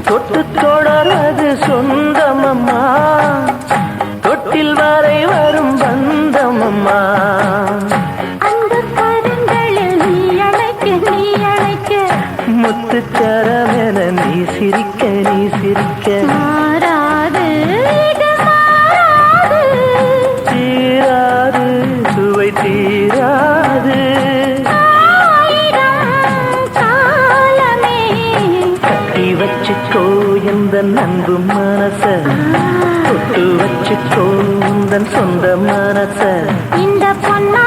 தொட்டு தொடர்வது சொந்தமம்மா, தொட்டில் வரை வரும் பந்தமம்மா. அந்த கரங்களில் நீ அழைக்க நீ அழைக்க, முத்துச்சரமென நீ சிரிக்க நீ சிரிக்க, மாறாது இது மாறாது, தீராது சுவை தீராது. வச்சுக்கோ எந்த அன்பு மனச, தொட்டு வச்சுக்கோ உந்தன் சொந்த மனச. இந்த பொன்னா